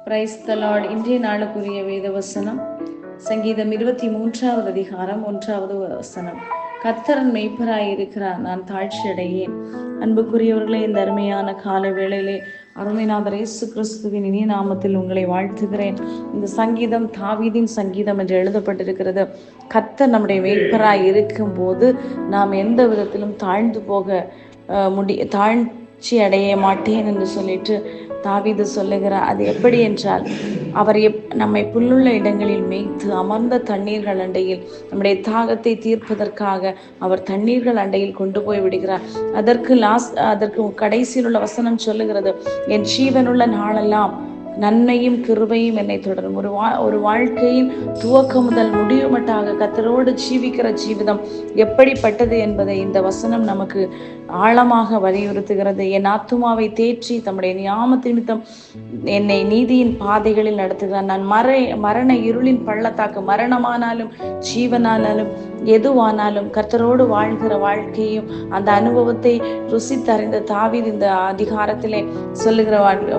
Praise the Lord. இன்றைய நாளுக்குரிய வேத வசனம் சங்கீதம் 23வது அதிகாரம் 1வது வசனம். கர்த்தர் மெய்ப்பராய் இருக்கிறார், நான் தாழ்ச்சி அடையேன். அன்புக்குரியவர்களே, இந்த அருமையான கால வேளையிலே அருமைநாதர் இயேசு கிறிஸ்துவின் இனிய நாமத்தில் உங்களை வாழ்த்துகிறேன். இந்த சங்கீதம் தாவீதின் சங்கீதம் என்று எழுதப்பட்டிருக்கிறது. கர்த்தர் நம்முடைய மெய்ப்பராய் இருக்கும் போது நாம் எந்த விதத்திலும் தாழ்ந்து போக தாழ்ச்சி அடைய மாட்டேன் என்று சொல்லிட்டு தாவீது சொல்லுகிறார். அது எப்படி என்றால், அவர் நம்மை புல்லுள்ள இடங்களில் மேய்த்து அமர்ந்த தண்ணீர்கள் அண்டையில் நம்முடைய தாகத்தை தீர்ப்பதற்காக அவர் தண்ணீர்கள் அண்டையில் கொண்டு போய் விடுகிறார். அதற்கு கடைசியில் உள்ள வசனம் சொல்லுகிறது, என் ஜீவனுள்ள நாளெல்லாம் நன்மையும் கிருபையும் என்னை தொடரும். ஒரு வாழ்க்கையின் துவக்கம் முதல் முடிவு மட்டாக கர்த்தரோடு ஜீவிக்கிற ஜீவிதம் எப்படிப்பட்டது என்பதை இந்த வசனம் நமக்கு ஆழமாக வலியுறுத்துகிறது. என் ஆத்துமாவை தேற்றி தம்முடைய நாமத்து நிமித்தம் என்னை நீதியின் பாதைகளில் நடத்துகிறார். நான் மரண இருளின் பள்ளத்தாக்கு, மரணமானாலும் ஜீவனானாலும் எதுவானாலும் கர்த்தரோடு வாழ்கிற வாழ்க்கையும் அந்த அனுபவத்தை ருசித்தறிந்த தாவீது இந்த அதிகாரத்திலே சொல்லுகிற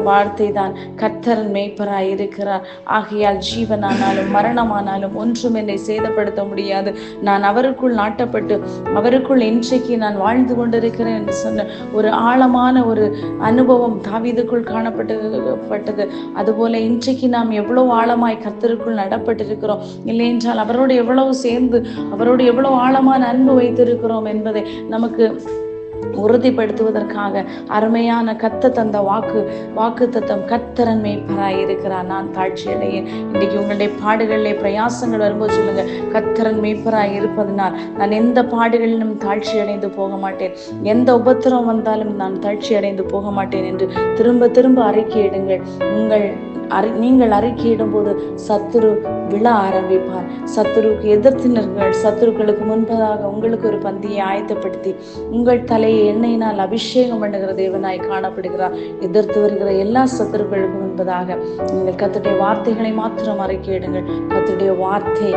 வார்த்தை தான், கர்த்தரன் மேய்ப்பராய் இருக்கிறார், ஆகையால் ஜீவனானாலும் மரணமானாலும் ஒன்றும் என்னை சேதப்படுத்த முடியாது. நான் அவருக்குள் நாட்டப்பட்டு அவருக்குள் இன்றைக்கு நான் வாழ்ந்து கொண்டிருக்கிறேன் என்று சொன்ன ஒரு ஆழமான ஒரு அனுபவம் தாவீதுக்குள் காணப்பட்டது. அதுபோல இன்றைக்கு நாம் எவ்வளவு ஆழமாய் கர்த்தருக்குள் நடப்பட்டிருக்கிறோம், இல்லை என்றால் அவரோடு எவ்வளவு சேர்ந்து அவரோடு எவ்வளவு ஆழமான அன்பு வைத்திருக்கிறோம் என்பதை நமக்கு உறுதிப்படுத்துவதற்காக அருமையான கத்த தந்த வாக்கு தத்தம், கர்த்தரன் மேய்ப்பராய் இருக்கிறார், நான் தாழ்ச்சி அடையேன். இன்றைக்கு உங்களுடைய பாடுகளிலே பிரயாசங்கள் வரும்போது சொல்லுங்க, கர்த்தரன் மேய்ப்பராய் இருப்பதனால் நான் எந்த பாடுகளிலும் தாழ்ச்சி அடைந்து போக மாட்டேன், எந்த உபத்திரம் வந்தாலும் நான் தாழ்ச்சி அடைந்து போக மாட்டேன் என்று திரும்ப திரும்ப அறிக்கையிடுங்கள். நீங்கள் அறிக்கையிடும் போது சத்துரு விழ ஆரம்பிப்பார். சத்துருவுக்கு எதிர்த்தினர்கள் சத்துருக்களுக்கு முன்பதாக உங்களுக்கு ஒரு பந்தியை ஆயத்தப்படுத்தி உங்கள் தலையை எண்ணெயினால் அபிஷேகம் பண்ணுகிற தேவனாய் காணப்படுகிறார். எதிர்த்து வருகிற எல்லா சத்துருக்களுக்கும் முன்பதாக நீங்கள் கர்த்தருடைய வார்த்தைகளை மாத்திரம் அறிக்கையிடுங்கள். கர்த்தருடைய வார்த்தை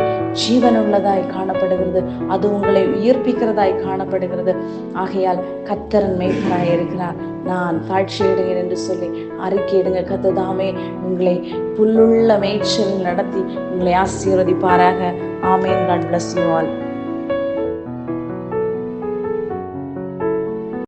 ஜீவனுள்ளதாய் காணப்படுகிறது, அது உங்களை உயிர்ப்பிக்கிறதாய் காணப்படுகிறது. ஆகையால் கர்த்தரன் மேய்ப்பராய் இருக்கிறார், நான் தாழ்ச்சி அடைகிறேன் என்று சொல்லி அறிக்கையிடுங்க. கர்த்தர் தாமே உங்களை புல்லுள்ள மேய்ச்சல் நடத்தி உங்களை ஆசீர்வதிப்பாராக. ஆமென். God bless you all.